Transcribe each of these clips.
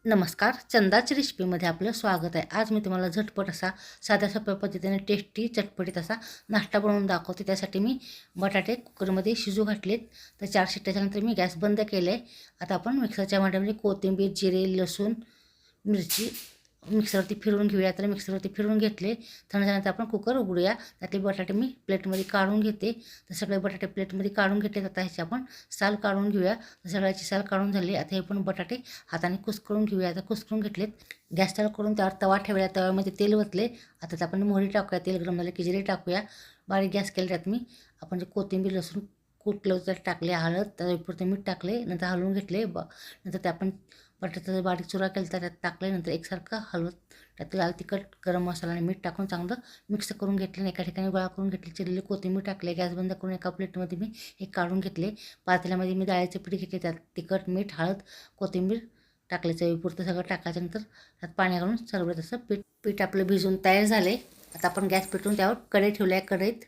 नमस्कार, चंदाची रेसिपीमध्ये आपलं स्वागत आहे. आज मी तुम्हाला झटपट असा साध्या सोप्या पद्धतीने टेस्टी चटपटीत असा नाश्ता बनवून दाखवते. त्यासाठी मी बटाटे कुकरमध्ये शिजू घातलेत. तर 4 शिट्ट्याच्यानंतर मी गॅस बंद केलं आहे. आता आपण मिक्सरच्या भांड्यामध्ये कोथिंबीर, जिरे, लसूण, मिरची मिक्सरवरती फिरवून घेऊया. तर मिक्सरवरती फिरवून घेतले. थंड झाल्यानंतर आपण कुकर उघडूया. त्यातले बटाटे मी प्लेटमध्ये काढून घेते. तर सगळे बटाटे प्लेटमध्ये काढून घेतले. आता ह्याची आपण साल काढून घेऊया. तर सगळ्याची साल काढून झाली. आता हे पण बटाटे हाताने कुस्करून घेऊया. आता कुस्करून घेतलेत. गॅस चालू करून त्यावर तवा ठेवूया. तव्यामध्ये तेल वतले. आता त्यात आपण मोहरी टाकूया. तेल गरम झालं की जिरे टाकूया. बारीक गॅस केले. त्यात मी आपण जे कोथिंबीर, लसूण कुटलं त्यात टाकले. हळद, त्याच्यापुरते मीठ टाकले. नंतर हलवून घेतले. नंतर ते आपण बटाट्याचा बारीक चुरा केला तर त्यात टाकले. नंतर एकसारखं हलवत त्यात लाल तिखट, गरम मसाला आणि मीठ टाकून चांगलं मिक्स करून घेतलं. एका ठिकाणी गोळा करून घेतले. चिरलेली कोथिंबीर टाकले. गॅस बंद करून एका प्लेटमध्ये मी हे काढून घेतले. पातेल्यामध्ये मी डाळीचे पीठ घेतले. त्यात तिखट, मीठ, हळद, कोथिंबीर टाकले. चवीपुरतं सगळं टाकायच्यानंतर त्यात पाणी घालून सरबत असं पीठ आपलं भिजून तयार झाले. आता आपण गॅस पेटवून त्यावर कढई ठेवल्या. कढईत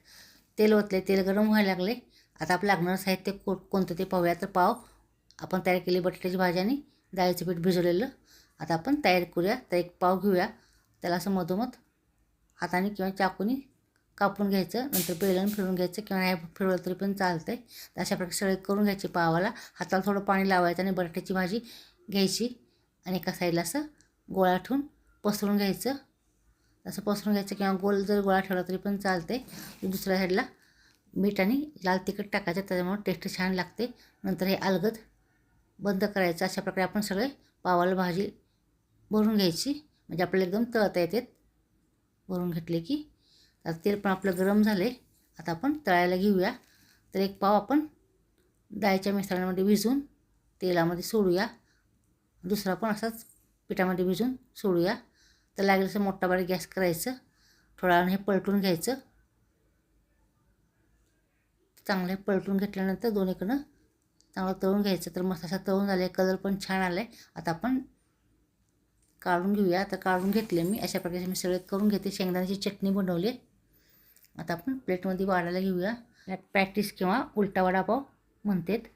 तेल ओतले. तेल गरम व्हायला लागले. आता आपलं लागणारं साहित्य कोणतं ते पाहूया. तर पाव आपण तयार केली बटाट्याची भाजी आणि डाळीचं पीठ भिजवलेलं आता आपण तयार करूया. तर एक पाव घेऊया. त्याला असं मधोमध हाताने किंवा चाकूने कापून घ्यायचं. नंतर बेलन फिरवून घ्यायचं किंवा नाही फिरवलं तरी पण चालतं आहे. तर अशा प्रकारे सगळे करून घ्यायची. पावाला हाताला थोडं पाणी लावायचं आणि बटाट्याची भाजी घ्यायची आणि एका साईडला असं गोळा ठेवून पसरून घ्यायचं. असं पसरून घ्यायचं किंवा गोल जर गोळा ठेवला तरी पण चालतं आहे. दुसऱ्या साईडला मीठ आणि लाल तिखट टाकायचं. त्याच्यामुळे टेस्ट छान लागते. नंतर हे अलगद बंद करायचं. अशा प्रकारे आपण सगळे पावाला भाजी भरून घ्यायची म्हणजे आपल्याला एकदम तळता येते. भरून घेतले की आता तेल पण आपलं गरम झाले. आता आपण तळायला घेऊया. तर एक पाव आपण डाळीच्या मिश्रणामध्ये भिजवून तेलामध्ये सोडूया. दुसरा पण असाच पिठामध्ये भिजून सोडूया. तर लागेल असं मोठा बारीक गॅस करायचं. थोडा वेळाने हे पलटून घ्यायचं. चांगलं हे पलटून घेतल्यानंतर दोन्हीकडनं चांगलं तळून घ्यायचं. तर मस्त असा तळून झाला आहे. कलर पण छान आला आहे. आता आपण काढून घेऊया. आता काढून घेतले मी. अशा प्रकारे मी सगळे करून घेते. शेंगदाण्याची चटणी बनवली. आता आपण प्लेटमध्ये वाढायला घेऊया. पॅटीस किंवा उलटा वडापाव म्हणतात.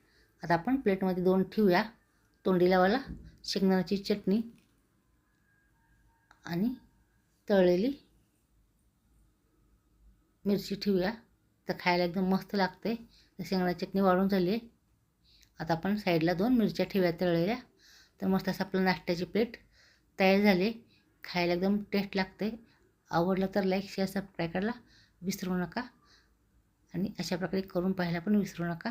आता आपण प्लेटमध्ये 2 ठेवूया. तोंडी लावायला शेंगदाण्याची चटणी आणि तळलेली मिरची ठेवूया. तर खायला एकदम मस्त लागते. तर शेंगदाण्याची चटणी वाढून झाली आहे. आता आपण साईडला 2 मिरच्या ठेवूया तळलेल्या. तर मस्त असं आपलं नाश्त्याची प्लेट तयार झाली. खायला एकदम टेस्ट लागते. आवडलं तर लाईक, शेअर, सबस्क्राईब करायला विसरू नका आणि अशा प्रकारे करून पाहायला पण विसरू नका.